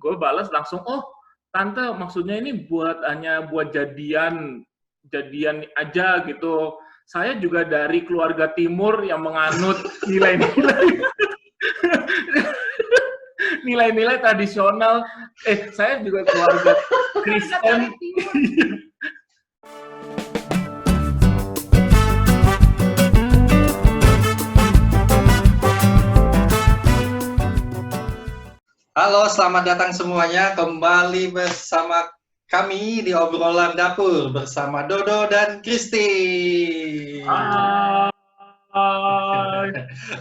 gue balas langsung, oh tante maksudnya ini hanya buat jadian aja gitu. Saya juga dari keluarga timur yang menganut nilai-nilai tradisional. Saya juga keluarga Kristen. Halo, selamat datang semuanya kembali bersama kami di obrolan dapur bersama Dodo dan Kristi.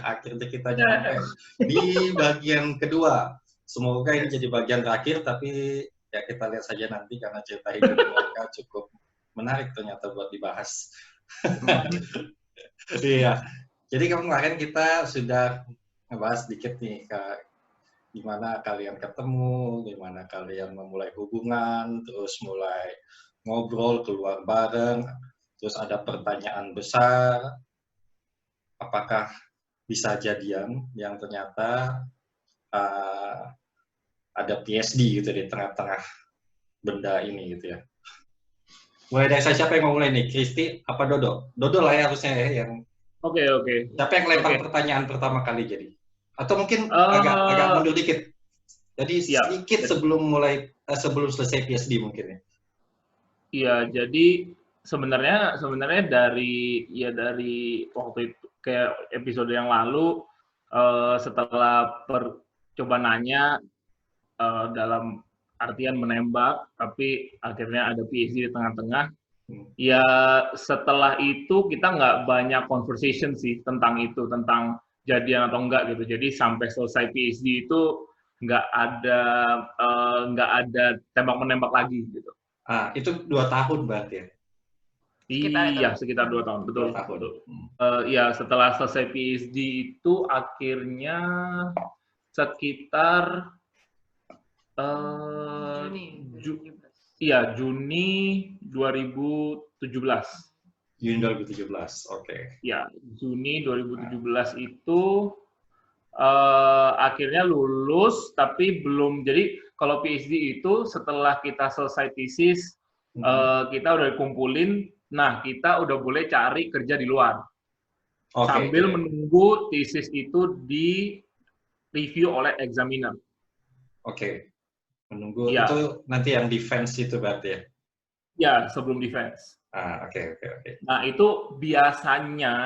Akhirnya kita nyampe di bagian kedua. Semoga ini jadi bagian terakhir, tapi ya kita lihat saja nanti karena cerita hidup mereka cukup menarik ternyata buat dibahas. Iya. Jadi kemarin kita sudah ngebahas sedikit nih gimana kalian ketemu, gimana kalian memulai hubungan, terus mulai ngobrol, keluar bareng, terus ada pertanyaan besar, apakah bisa jadian, yang ternyata ada PSD gitu di tengah-tengah benda ini gitu ya. Mulai dari siapa yang mau mulai nih, Kristi apa Dodo? Dodo lah ya harusnya ya yang. Oke. Siapa yang lempar pertanyaan pertama kali jadi? Atau mungkin agak mundur dikit. Jadi sedikit sebelum selesai PSD mungkin ya. Iya, jadi sebenarnya dari waktu itu kayak episode yang lalu setelah coba nanya dalam artian menembak, tapi akhirnya ada PSD di tengah-tengah. Ya setelah itu kita nggak banyak conversation sih tentang itu, tentang jadian atau enggak gitu. Jadi sampai selesai PSD itu nggak ada tembak-menembak lagi gitu. Itu 2 tahun berarti ya? Iya, sekitar 2 tahun, betul. 2 tahun. Ya setelah selesai PSD itu akhirnya sekitar Juni 2017. Juni 2017, oke. Ya, Juni 2017 itu akhirnya lulus, tapi belum. Jadi kalau PSD itu setelah kita selesai tesis, kita udah kumpulin, nah kita udah boleh cari kerja di luar. Sambil menunggu tesis itu di review oleh examiner. Oke. Menunggu itu nanti yang defense itu berarti ya? Ya, sebelum defense. Oke. Nah, itu biasanya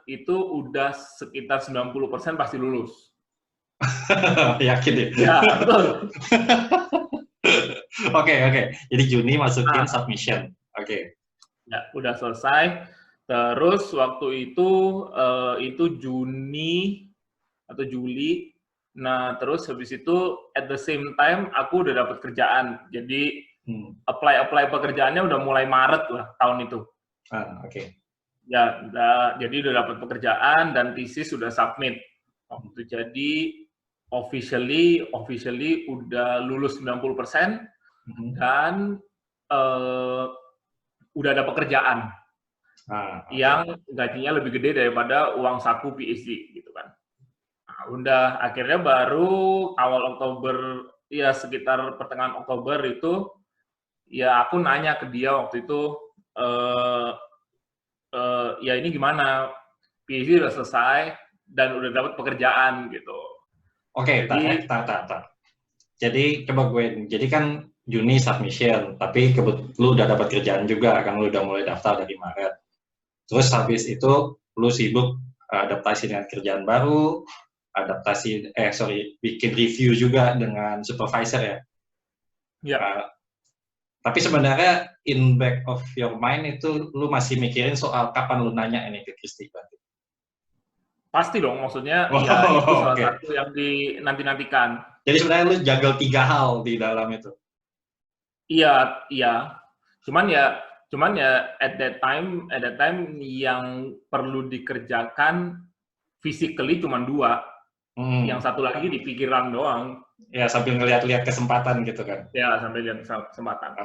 itu udah sekitar 90% pasti lulus. Yakin ya? Ya, betul. Oke. Jadi Juni masukin submission. Oke. Ya, udah selesai. Terus waktu itu Juni atau Juli. Nah, terus habis itu at the same time aku udah dapat kerjaan. Jadi apply pekerjaannya udah mulai Maret lah tahun itu. Oke. Ya, jadi udah dapat pekerjaan dan tesis sudah submit. Jadi officially udah lulus 90% dan udah ada pekerjaan yang gajinya lebih gede daripada uang saku PhD gitu kan. Udah akhirnya baru awal Oktober, ya sekitar pertengahan Oktober itu, ya aku nanya ke dia waktu itu, ya ini gimana, PhD udah selesai dan udah dapat pekerjaan gitu. Oke, jadi coba jadi kan Juni submission, tapi lu udah dapat kerjaan juga, kan lu udah mulai daftar dari Maret. Terus habis itu lu sibuk adaptasi dengan kerjaan baru, bikin review juga dengan supervisor ya. Ya. Tapi sebenarnya in back of your mind itu lu masih mikirin soal kapan lu nanya ini ke Kristi berarti? Pasti dong, maksudnya ya itu salah satu yang dinanti-nantikan. Jadi sebenarnya lu juggle 3 hal di dalam itu. Iya. Cuman ya at that time yang perlu dikerjakan physically cuma 2. Yang satu lagi di pikiran doang. Ya, sambil ngeliat-liat kesempatan gitu kan. Ya, sambil lihat kesempatan.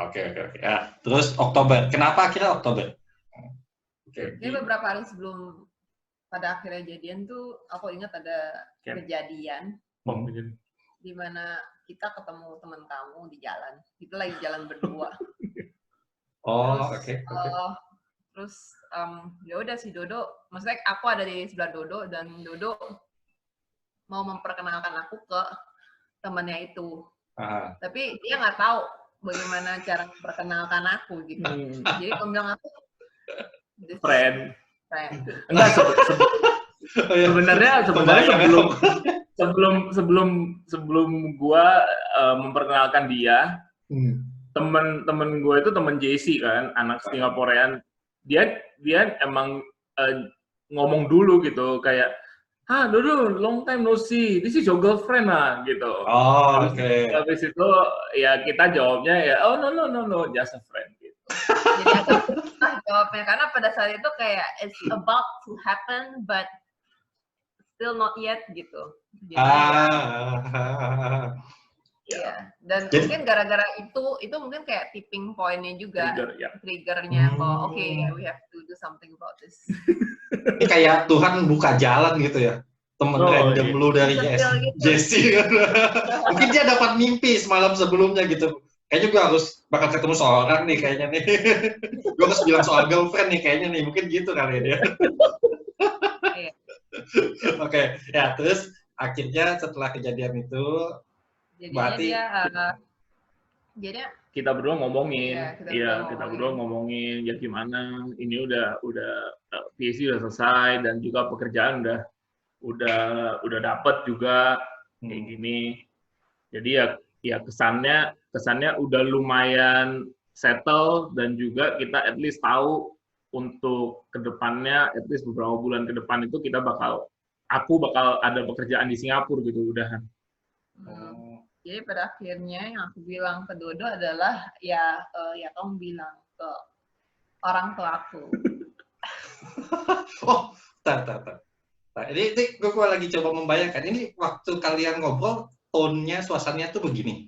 Oke. Ya, terus Oktober. Kenapa akhirnya Oktober? Ini beberapa hari sebelum pada akhirnya jadian tuh, aku ingat ada kejadian di mana kita ketemu teman kamu di jalan, kita lagi jalan berdua. Oh, Terus, oke. Terus ya udah si Dodo, maksudnya aku ada di sebelah Dodo dan Dodo mau memperkenalkan aku ke temannya itu. Tapi dia nggak tahu bagaimana cara memperkenalkan aku gitu. Jadi aku bilang aku friend. Enggak, sebenarnya sebelum gua memperkenalkan dia, temen gue itu temen JC kan, anak Singaporean. Dia emang ngomong dulu gitu kayak, Dodo, long time no see, this is your girlfriend lah gitu. Oh, oke. Habis itu ya kita jawabnya ya, oh no, just a friend gitu. Jadi aku jawabnya karena pada saat itu kayak it's about to happen but still not yet gitu. Jadi, ya. Dan jadi, mungkin gara-gara itu mungkin kayak tipping point-nya juga, triggernya kok. Oke, we have to do something about this. Ini kayak Tuhan buka jalan gitu ya, temen random lu dari Jesse. Mungkin dia dapat mimpi semalam sebelumnya gitu. Kayaknya gue harus bakal ketemu seorang nih kayaknya nih. Gue harus bilang soal girlfriend nih kayaknya nih, mungkin gitu kali dia. Oke, ya terus akhirnya setelah kejadian itu, berarti kita berdua ngomongin, kita berdua ngomongin ya gimana, ini udah PhD udah selesai dan juga pekerjaan udah dapet juga kayak gini. Jadi ya kesannya udah lumayan settle dan juga kita at least tahu untuk kedepannya, at least beberapa bulan ke depan itu aku bakal ada pekerjaan di Singapura gitu udahan. Jadi pada akhirnya yang aku bilang ke Dodo adalah ya kamu bilang ke orang tua aku. Oh, Nah, ini gue lagi coba membayangkan ini waktu kalian ngobrol tone-nya, suasananya tuh begini.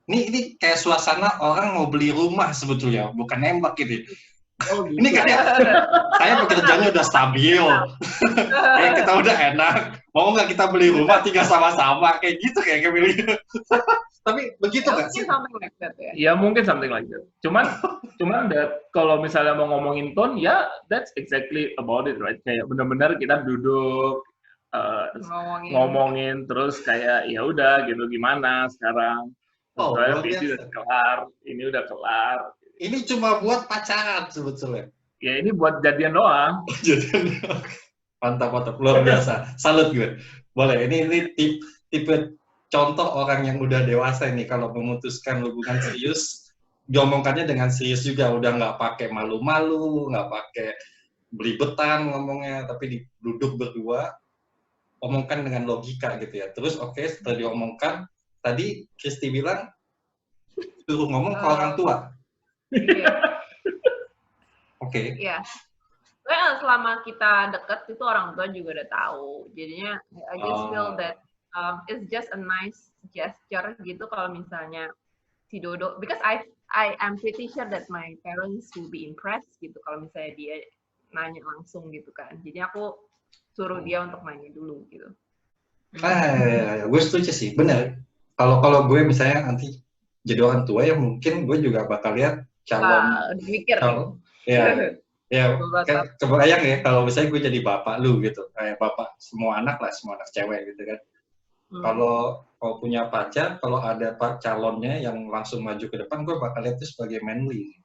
Ini kayak suasana orang mau beli rumah sebetulnya, bukan nembak gitu. Oh, gitu. Ini kayak saya pekerjaannya udah stabil, kayak kita udah enak. Mau nggak kita beli rumah tinggal sama-sama kayak gitu kayak beli. Tapi begitu nggak sih? Like that, ya? Ya mungkin something like that. Cuman kalau misalnya mau ngomongin tone, ya that's exactly about it, right? Kayak benar-benar kita duduk ngomongin terus kayak ya udah gitu gimana sekarang. Soalnya PC udah kelar, ini udah kelar. Ini cuma buat pacaran sebetulnya. Ya ini buat jadian doang. Mantap, luar biasa. Salut gue. Boleh, ini tipe contoh orang yang udah dewasa ini kalau memutuskan hubungan serius, diomongkannya dengan serius juga, udah nggak pakai malu-malu, nggak pakai belibetan ngomongnya, tapi duduk berdua, omongkan dengan logika gitu ya. Terus setelah diomongkan, tadi Kristi bilang suruh ngomong ke orang tua. Oke. Iya. Well, selama kita deket itu orang tua juga udah tahu. Jadinya I just feel that it's just a nice gesture gitu kalau misalnya si Dodo, because I am pretty sure that my parents will be impressed gitu kalau misalnya dia nanya langsung gitu kan. Jadi aku suruh dia untuk nanya dulu gitu. Gue setuju sih, bener. Kalau gue misalnya nanti jadi orang tua ya mungkin gue juga bakal lihat calon. Mikir. Ya, kan kebayang ya kalau misalnya gue jadi bapak lu gitu, kayak bapak semua anak cewek gitu kan. Kalau punya pacar, kalau ada calonnya yang langsung maju ke depan, gue bakal lihat itu sebagai manly.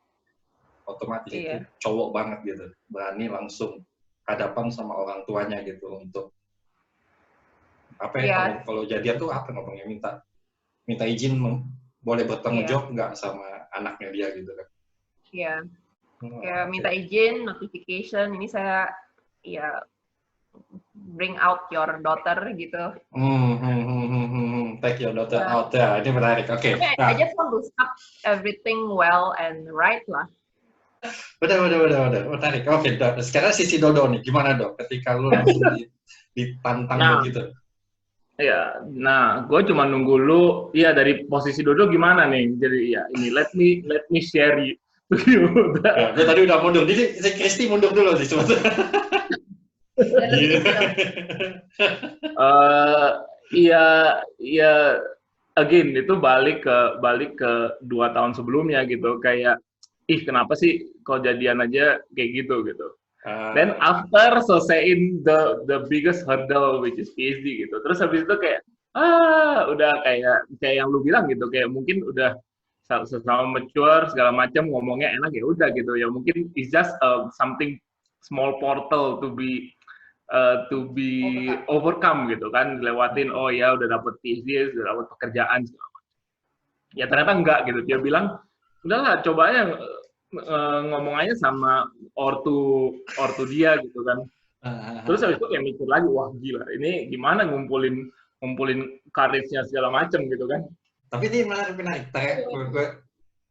Otomatis itu cowok banget gitu, berani langsung hadapan sama orang tuanya gitu untuk kalau jadian tuh apa ngomongnya, minta izin boleh bertanggung jawab nggak sama anaknya dia gitu kan. Iya. Kayak minta izin, notification, ini saya bring out your daughter gitu. Take your daughter out ya, ini menarik. Oke. I just want to stop everything well and right lah. Udah, menarik. Oke, sekarang sisi Dodo nih, gimana Dok? Ketika lu langsung ditantang begitu. Ya, gue cuma nunggu lu, dari posisi Dodo gimana nih? Jadi ini let me share you. Gue tadi udah mundur, jadi si Kristi mundur dulu sih sebetulnya. again itu balik ke 2 tahun sebelumnya gitu, kayak kenapa sih kalau jadian aja kayak gitu. Then after selesaiin the biggest hurdle which is PhD gitu, terus habis itu kayak udah kayak yang lu bilang gitu, kayak mungkin udah sama mature segala macam, ngomongnya enak ya udah gitu ya, mungkin it's just something small portal to be overcome gitu kan, lewatin. Oh ya udah dapet PhD, udah dapet pekerjaan segala macam. Ya ternyata enggak gitu, dia bilang udahlah coba aja ngomong aja sama ortu dia gitu kan. Terus habis itu kayak mikir lagi, wah gila, ini gimana ngumpulin courage-nya segala macam gitu kan. Tapi ini menarik.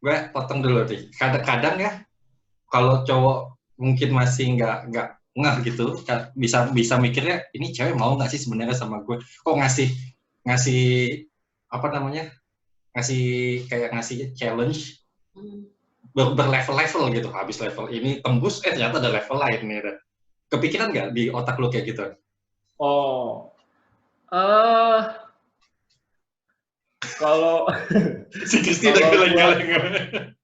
Gue potong dulu nih. Kadang-kadang ya, kalau cowok mungkin masih nggak ngeh gitu, bisa mikirnya ini cewek mau nggak sih sebenarnya sama gue? Kok ngasih apa namanya? Ngasih challenge berlevel-level gitu. Habis level ini tembus, ternyata ada level lain nih. Kepikiran nggak di otak lu kayak gitu? Kalau si Kristi udah geleng-geleng.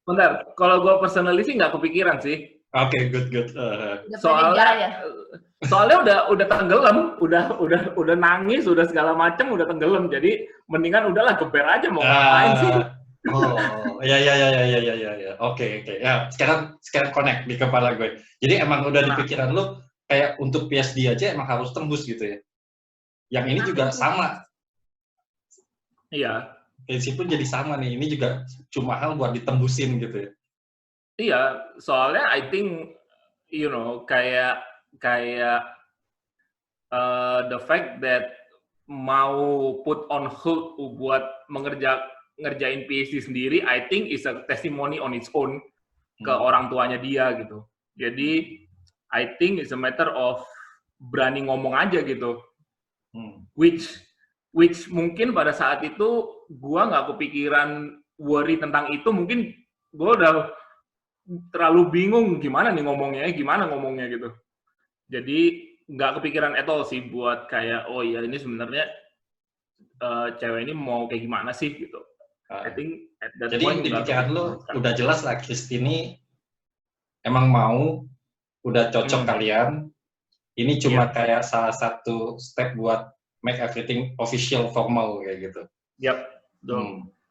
Bentar, kalau gue personally sih nggak kepikiran sih. Oke, good. Soalnya udah tenggelam, udah nangis, udah segala macam, udah tenggelam. Jadi mendingan udahlah geber aja, mau ngapain sih? Ya. Oke. Ya, sekarang connect di kepala gue. Jadi emang udah di pikiran lu kayak untuk PhD aja emang harus tembus gitu ya. Yang ini juga sama. Iya. Prinsipnya jadi sama nih. Ini juga cuma hal buat ditembusin gitu ya. Iya, soalnya I think kayak the fact that mau put on hold buat ngerjain PhD sendiri, I think is a testimony on its own ke orang tuanya dia gitu. Jadi I think it's a matter of berani ngomong aja gitu. Which mungkin pada saat itu gua nggak kepikiran worry tentang itu, mungkin gua udah terlalu bingung gimana ngomongnya gitu. Jadi nggak kepikiran at all sih buat kayak oh ya ini sebenarnya cewek ini mau kayak gimana sih gitu. I think at that jadi point di pikiran lu udah jelas lah Kristi ini emang mau, udah cocok kalian. Ini cuma kayak salah satu step buat make everything official, formal kayak gitu.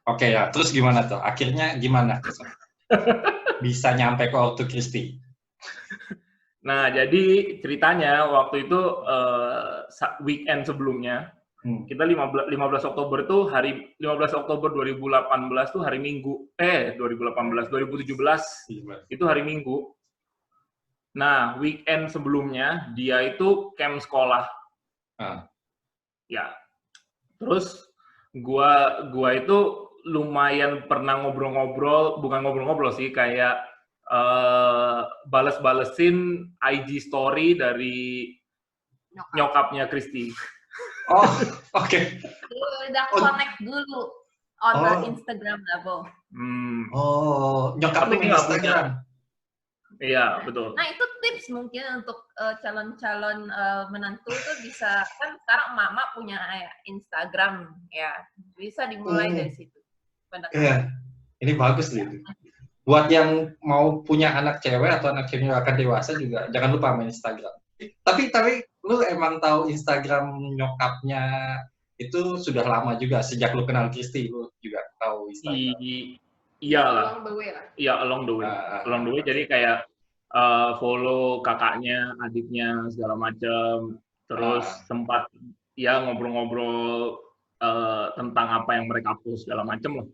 Oke ya, terus gimana tuh? Akhirnya gimana? Bisa nyampe ke ortu Kristi. Nah, jadi ceritanya waktu itu weekend sebelumnya, kita 15 Oktober tuh 15 Oktober 2018 tuh hari Minggu. 2017 itu hari Minggu. Nah, weekend sebelumnya dia itu camp sekolah. Ya. Terus gua itu lumayan pernah bukan ngobrol-ngobrol sih, kayak bales-balesin IG story dari nyokapnya Kristi. Oh, oke. Udah connect dulu on the Instagram level. Nyokap lu di Instagram. Iya, betul. Nah, itu tips mungkin untuk calon-calon menantu tuh bisa, kan sekarang mama punya Instagram ya. Bisa dimulai dari situ. Iya. Ini bagus nih. Buat yang mau punya anak cewek atau anak cewek yang akan dewasa juga jangan lupa main Instagram. Tapi lu emang tahu Instagram nyokapnya itu sudah lama juga, sejak lu kenal Kristi lu juga tahu Instagram. Iyalah. Along the way. Jadi kayak follow kakaknya, adiknya segala macam. Terus sempat ya ngobrol-ngobrol tentang apa yang mereka post segala macam lah.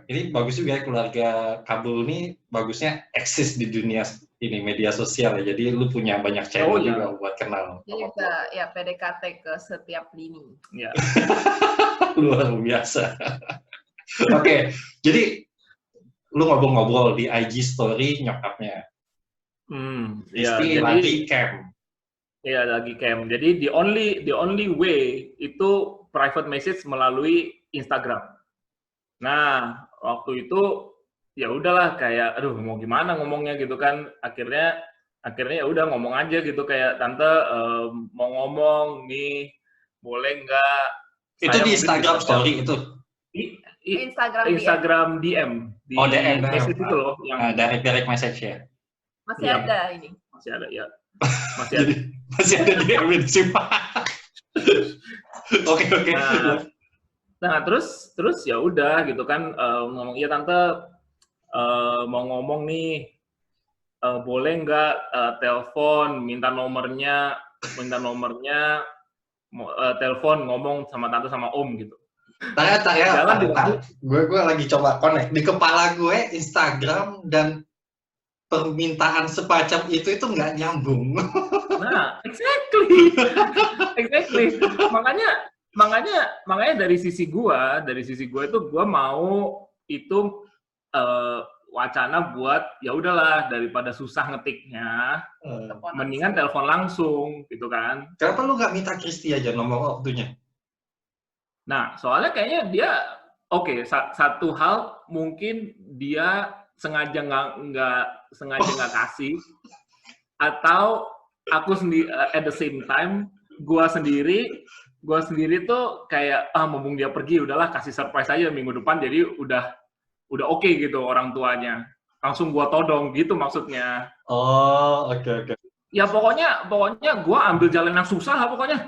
Ini bagus juga ya, keluarga Kabul ini bagusnya eksis di dunia ini media sosial ya. Jadi lu punya banyak channel juga buat kenal. Jadi ya PDKT ke setiap lini. Ya. Luar biasa. Oke, jadi lu ngobrol-ngobrol di IG story nyokapnya. Kristi lagi camp. Iya, lagi camp. Jadi the only way itu private message melalui Instagram. Nah, waktu itu ya udahlah kayak aduh mau gimana ngomongnya gitu kan. Akhirnya ya udah ngomong aja gitu kayak tante mau ngomong nih boleh nggak? Itu di Instagram story itu. Instagram DM di DM message itu loh yang direct message ya. Masih ada ini. Masih ada ya. Masih ada DM sih Pak. Oke. Nah, terus ya udah gitu kan ngomong, "Iya tante, mau ngomong nih, boleh nggak telepon, minta nomornya, telepon ngomong sama tante sama om gitu." Gue lagi coba connect di kepala gue Instagram dan permintaan semacam itu nggak nyambung. Nah, exactly. Makanya dari sisi gue itu gue mau itu wacana buat ya udahlah daripada susah ngetiknya, mendingan telepon langsung gitu kan. Kenapa lu nggak minta Kristi aja nomor waktunya? Nah, soalnya kayaknya dia satu hal mungkin dia sengaja nggak kasih, atau aku sendiri at the same time gua sendiri tuh kayak mumpung dia pergi udahlah kasih surprise aja minggu depan, jadi udah oke gitu orang tuanya. Langsung gua todong gitu maksudnya. Oh, oke. Ya pokoknya gua ambil jalan yang susah lah pokoknya.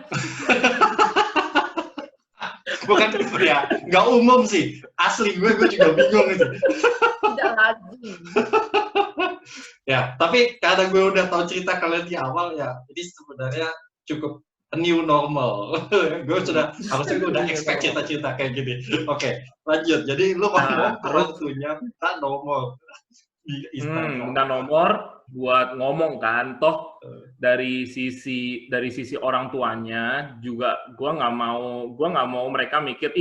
Bukan ya, nggak umum sih. Asli gue juga bingung itu. Tidak lagi. Ya, tapi karena gue udah tahu cerita kalian di awal ya, ini sebenarnya cukup new normal. Gue harusnya gue udah expect cerita-cerita kayak gini. Oke, lanjut. Jadi lu ngomong waktunya minta nomor. Minta nomor buat ngomong kan, toh dari sisi orang tuanya juga gue nggak mau mereka mikir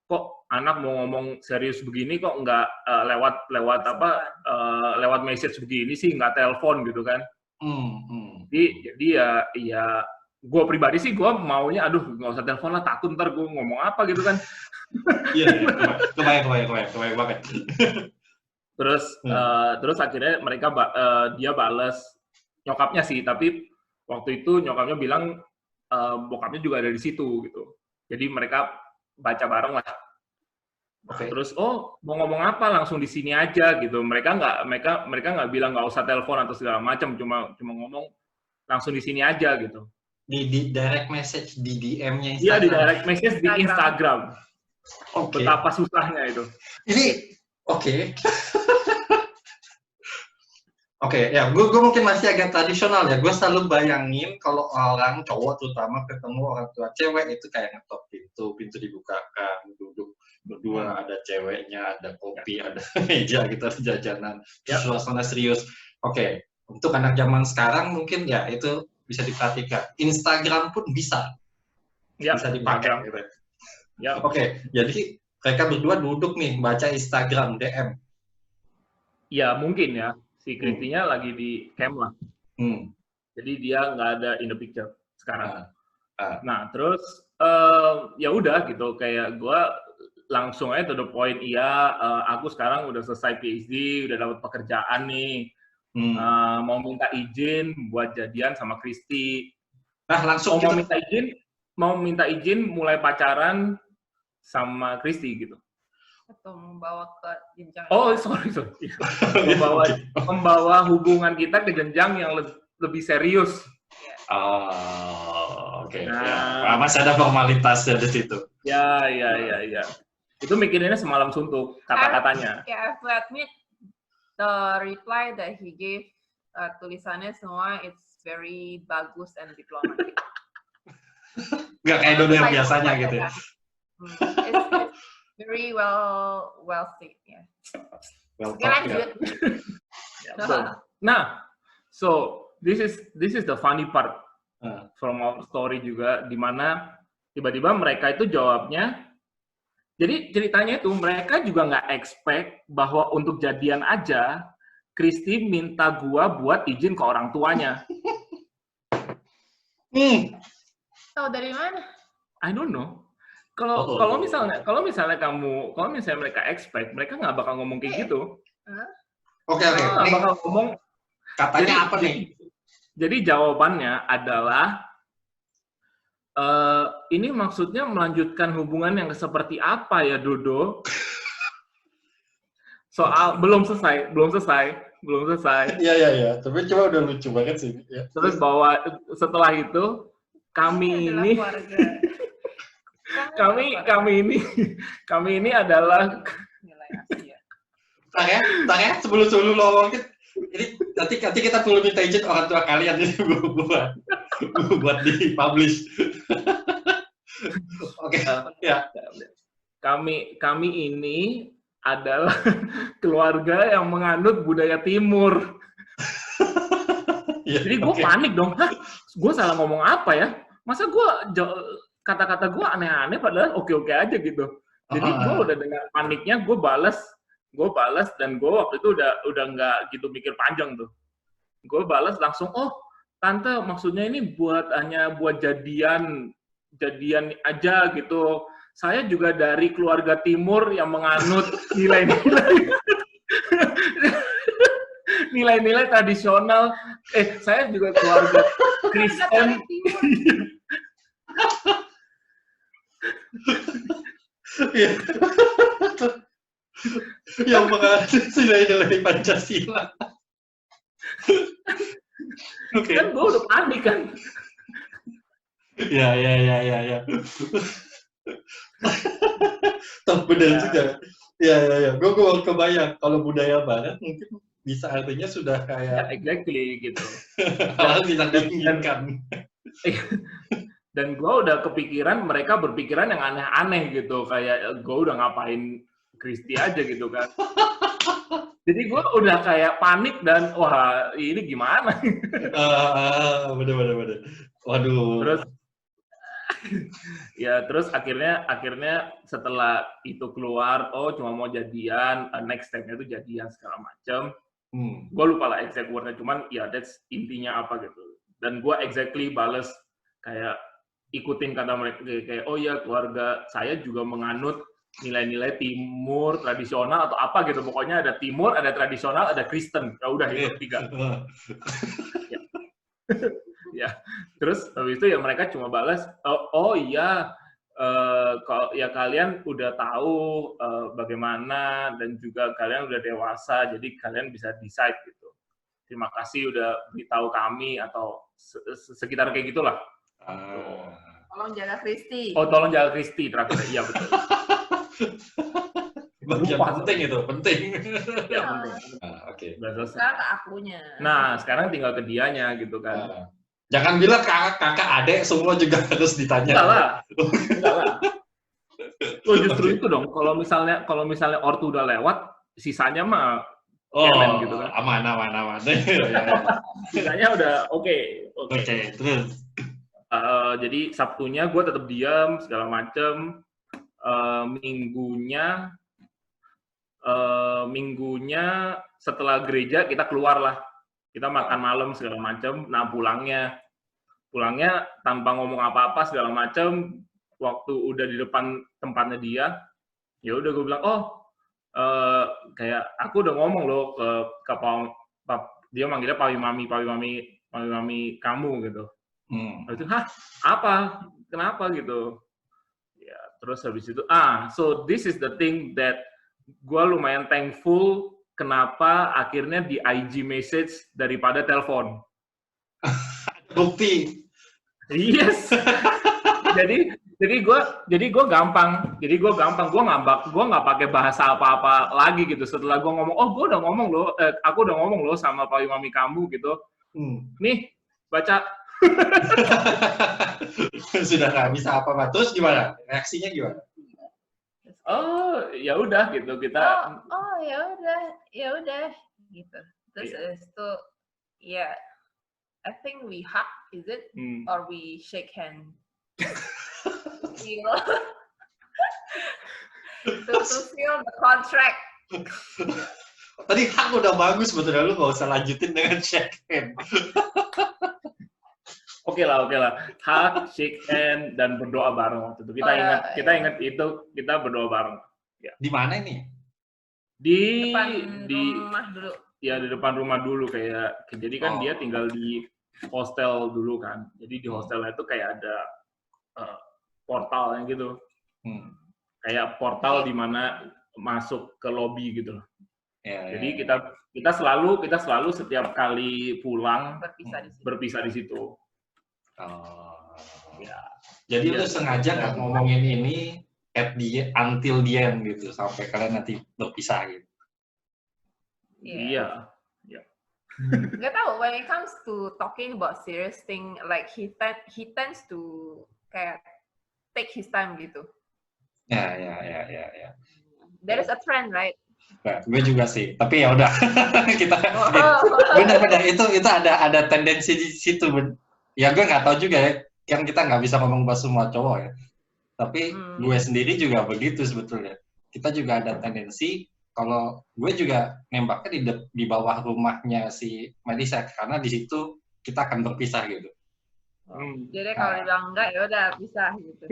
kok anak mau ngomong serius begini kok nggak lewat message begini sih, nggak telepon gitu kan. Jadi ya gue pribadi sih gue maunya nggak usah telepon lah, takut ntar gue ngomong apa gitu kan. Iya, kebayang banget. Terus akhirnya dia bales nyokapnya sih, tapi waktu itu nyokapnya bilang bokapnya juga ada di situ gitu. Jadi mereka baca bareng lah. Okay. Terus mau ngomong apa langsung di sini aja gitu. Mereka nggak bilang nggak usah telepon atau segala macam, cuma ngomong langsung di sini aja gitu. Di direct message di DM-nya Instagram. Iya, di direct message di Instagram. Okay. Betapa susahnya itu. Ini Oke, ya, gue mungkin masih agak tradisional ya. Gue selalu bayangin kalau orang cowok terutama ketemu orang tua cewek itu kayak ngetok pintu dibukakan, duduk berdua, ada ceweknya, ada kopi, ada meja gitu, ada jajanan, suasana serius. Oke, untuk anak zaman sekarang mungkin ya itu bisa diperhatikan. Instagram pun bisa dipakai. Gitu. Oke, jadi mereka berdua duduk nih baca Instagram DM. Ya mungkin ya. Si Kristinya lagi di camp lah. Jadi dia nggak ada in the picture sekarang. Nah, terus ya udah gitu, kayak gue langsung aja to the point, aku sekarang udah selesai PhD, udah dapat pekerjaan nih, mau minta izin buat jadian sama Kristi. Nah, langsung mau minta izin mulai pacaran sama Kristi gitu. Atau membawa ke jenjang. Sorry. membawa hubungan kita ke jenjang yang lebih serius. Oke. Masih ada formalitasnya di situ. Ya. Itu mikirinnya semalam suntuk kata-katanya. I have to admit the reply that he gave, tulisannya semua it's very bagus and diplomatic. Nggak kayak dulu yang biasanya gitu ya. It's very well said, ya. Lanjut. Nah, so this is the funny part from our story juga, di mana tiba-tiba mereka itu jawabnya. Jadi ceritanya itu mereka juga nggak expect bahwa untuk jadian aja Kristi minta gua buat izin ke orang tuanya. Tahu dari mana? I don't know. Kalau misalnya mereka expect, mereka nggak bakal ngomong kayak gitu. Oke. Nggak bakal ngomong. Katanya apa nih? Jadi jawabannya adalah Ini maksudnya melanjutkan hubungan yang seperti apa ya, Dodo? Soal belum selesai. Iya. Tapi coba udah lucu banget sih. Ya. Terus bahwa setelah itu kami ini adalah nilai Asia. Ntar ya, sebelum ngomongin, ini nanti kita perlu minta izin orang tua kalian ini buat di-publish. Oke, ya. Kami ini adalah keluarga yang menganut budaya Timur. Ya, Jadi gue panik dong, gue salah ngomong apa ya? Masa kata-kata gue aneh-aneh padahal oke-oke aja gitu. Jadi gue udah dengan paniknya gue balas dan gue waktu itu udah nggak gitu mikir panjang tuh. Gue balas langsung, oh tante maksudnya ini hanya buat jadian aja gitu. Saya juga dari keluarga Timur yang menganut nilai-nilai tradisional. Saya juga keluarga Kristen. Yang menganut nilai-nilai Pancasila. Oke. Kan gue udah panik kan. Ya. Toh benar juga. Ya. Gue kebayang kalau budaya barat mungkin bisa artinya sudah kayak exactly gitu. hal tidak diinginkan. Dan gue udah kepikiran mereka berpikiran yang aneh-aneh gitu, kayak gue udah ngapain Kristi aja gitu kan. Jadi gue udah kayak panik dan wah ini gimana? Bener. Waduh. Terus akhirnya setelah itu keluar, oh cuma mau jadian, next step-nya itu jadian segala macam. Gue lupa lah exact word-nya, cuman ya that's intinya apa gitu. Dan gue exactly bales kayak ikutin kata mereka kayak oh ya keluarga saya juga menganut nilai-nilai Timur tradisional atau apa gitu, pokoknya ada Timur, ada tradisional, ada Kristen. Ya udah itu 3. Ya, terus habis itu ya mereka cuma balas, oh iya, kalau ya kalian udah tahu bagaimana dan juga kalian udah dewasa, jadi kalian bisa decide gitu. Terima kasih udah beritahu kami atau sekitar kayak gitulah. Tolong jaga Kristi. Oh, tolong jaga Kristi terakhir. Iya betul. Bagian penting itu, penting. Ya, penting. Oke. Sekarang ke akunya. Nah, sekarang tinggal ke dianya gitu kan. Jangan bilang kakak, adik semua juga harus ditanya. Enggak lah. Oh, justru itu dong. Kalau misalnya ortu udah lewat, sisanya mah gitu kan. Aman. Sisanya udah oke. Terus. Jadi Sabtunya gue tetap diam segala macem. Minggunya setelah gereja kita keluar lah. Kita makan malam segala macam. Nah pulangnya tanpa ngomong apa-apa segala macam. Waktu udah di depan tempatnya dia, ya udah gue bilang kayak aku udah ngomong loh ke dia manggilnya pawi mami kamu gitu. Itu apa? Kenapa gitu? Ya terus habis itu so this is the thing that gue lumayan thankful. Kenapa akhirnya di IG message daripada telepon? Bukti. Yes. jadi gue gampang. Gue nggak pakai bahasa apa-apa lagi gitu. Setelah gue ngomong, aku udah ngomong loh sama pawi mami kamu gitu. Nih baca. Sudah nggak bisa apa-apa. Terus gimana? Reaksinya gimana? Oh ya udah gitu kita. Ya udah gitu. Terus itu ya, I think we hug, is it? Or we shake hand? to seal the contract. Tadi hug udah bagus, sebetulnya lu nggak usah lanjutin dengan shake hand. Oke lah. Hug, shake hand, dan berdoa bareng waktu itu. Kita ingat itu, kita berdoa bareng. Ya. Di mana ini? Di rumah dulu. Ya di depan rumah dulu kayak. Jadi kan dia tinggal di hostel dulu kan. Jadi di hostelnya itu kayak ada portal yang gitu. Kayak portal di mana masuk ke lobby gitu loh. Jadi kita selalu setiap kali pulang berpisah di situ. Ya. Jadi lu sengaja nggak ngomongin ini until the end gitu sampai kalian nanti berpisah gitu. Iya. Gak tahu, when it comes to talking about serious thing, like he tends to kayak take his time gitu. Ya. There is a trend, right? Nah, gue juga sih, tapi ya udah kita benar-benar itu ada tendensi di situ. Ya gue nggak tahu juga ya, kan kita nggak bisa ngomong buat semua cowok ya. Tapi gue sendiri juga begitu sebetulnya. Kita juga ada tendensi. Kalau gue juga nembaknya di bawah rumahnya si Melisa karena di situ kita akan berpisah gitu. Jadi kalau dibilang enggak ya udah pisah gitu.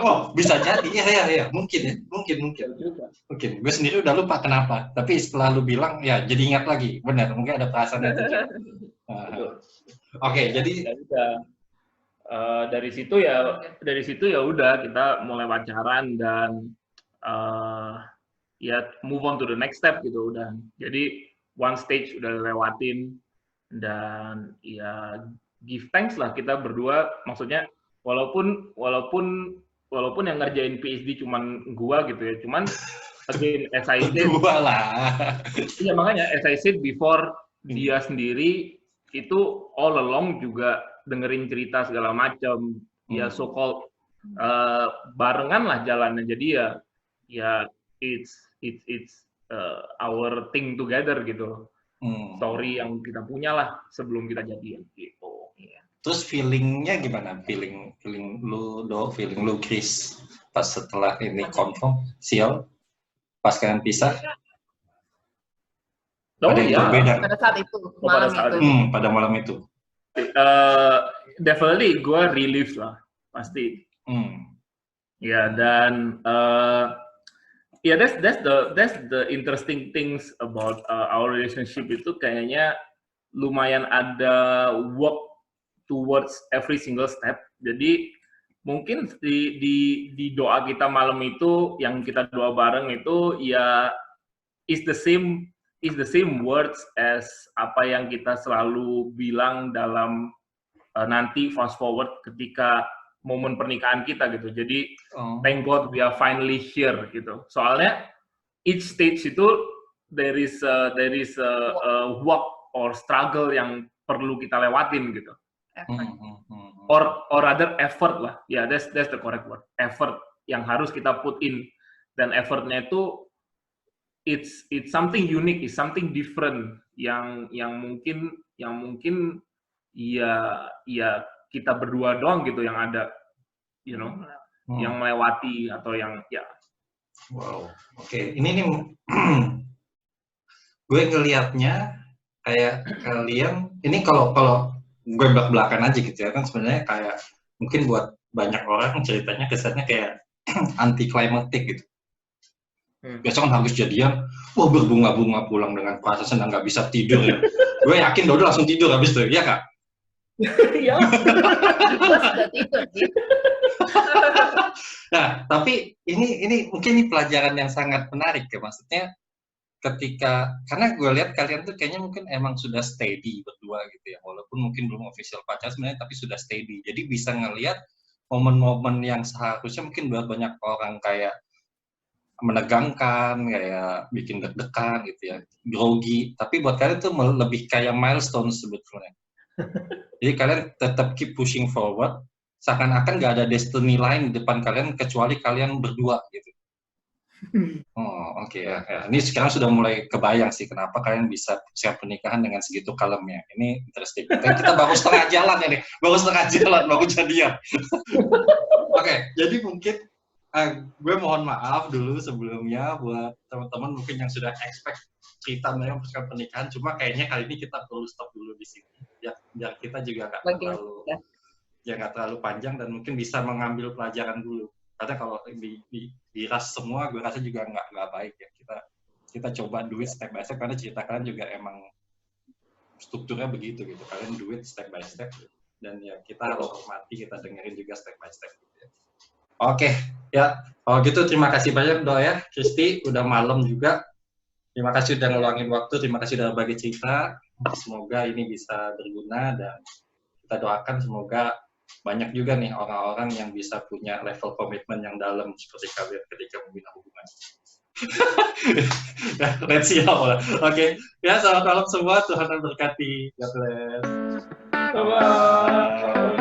Oh bisa jadi ya mungkin. Gue sendiri udah lupa kenapa. Tapi setelah lu bilang ya jadi ingat lagi. Benar mungkin ada perasaan itu. Oke, jadi dari situ ya udah kita mulai pacaran dan ya move on to the next step gitu udah. Jadi one stage udah lewatin dan ya give thanks lah kita berdua. Maksudnya walaupun yang ngerjain PhD cuman gua gitu ya. Cuman again as I said gua lah. Iya makanya as I said before dia sendiri itu all along juga dengerin cerita segala macam. Ya so called barengan lah jalannya. Jadi ya it's our thing together gitu. Story yang kita punya lah sebelum kita jadian gitu. Terus feelingnya gimana? Feeling lu Chris pas setelah ini confirm sial pas kalian pisah? Ada yang berbeda pada saat itu pada malam itu. Definitely gue relief lah pasti. Ya dan yeah, that's the interesting things about our relationship itu kayaknya lumayan ada work towards every single step. Jadi mungkin di doa kita malam itu yang kita doa bareng itu ya is the same words as apa yang kita selalu bilang dalam nanti fast forward ketika momen pernikahan kita gitu. Jadi thank God we are finally here gitu. Soalnya each stage itu there is a work or struggle yang perlu kita lewatin gitu. Or rather effort lah. Yeah, that's the correct word. Effort yang harus kita put in dan effortnya itu it's something unique, it's something different yang mungkin ya kita berdua doang gitu yang ada, you know, yang melewati atau yang ya. Wow, oke. Ini nih gue ngelihatnya kayak kalian ini kalau gue belak-belakan aja gitu ya kan sebenarnya kayak mungkin buat banyak orang ceritanya kesannya kayak anti klimatik gitu. Biasa kan harus jadian, wah berbunga-bunga pulang dengan perasaan senang nggak bisa tidur ya. Gue yakin Dodo langsung tidur habis itu, ya kak? Iya. Gue sudah tidur gitu. Nah, tapi ini mungkin ini pelajaran yang sangat menarik ya, maksudnya ketika karena gue lihat kalian tuh kayaknya mungkin emang sudah steady berdua gitu ya, walaupun mungkin belum official pacaran sebenarnya tapi sudah steady. Jadi bisa ngelihat momen-momen yang seharusnya mungkin buat banyak orang kayak menegangkan, kayak bikin deg-degan gitu ya, grogi. Tapi buat kalian tuh lebih kayak milestone sebetulnya. Jadi kalian tetap keep pushing forward, seakan-akan nggak ada destiny lain di depan kalian kecuali kalian berdua gitu. Oh oke ya. Ini sekarang sudah mulai kebayang sih kenapa kalian bisa siap pernikahan dengan segitu kalemnya. Ini interesting. Kita baru setengah jalan ini, baru jadian. Oke, jadi mungkin gue mohon maaf dulu sebelumnya buat teman-teman mungkin yang sudah expect kita meneruskan pernikahan, cuma kayaknya kali ini kita perlu stop dulu di sini biar kita juga nggak terlalu panjang dan mungkin bisa mengambil pelajaran dulu, karena kalau di ras semua gue rasa juga nggak baik ya. Kita coba do it step by step karena cerita kalian juga emang strukturnya begitu gitu, kalian do it step by step dan ya kita harus hormati, kita dengerin juga step by step gitu ya. Oke, ya kalau gitu terima kasih banyak Dok ya, Kristi, udah malam juga. Terima kasih udah ngeluangin waktu, terima kasih udah bagi cerita. Semoga ini bisa berguna dan kita doakan semoga banyak juga nih orang-orang yang bisa punya level komitmen yang dalam seperti kalian ketika membina hubungan. Let's see how. Oke, ya selamat malam semua, Tuhan memberkati. God bless. Bye-bye.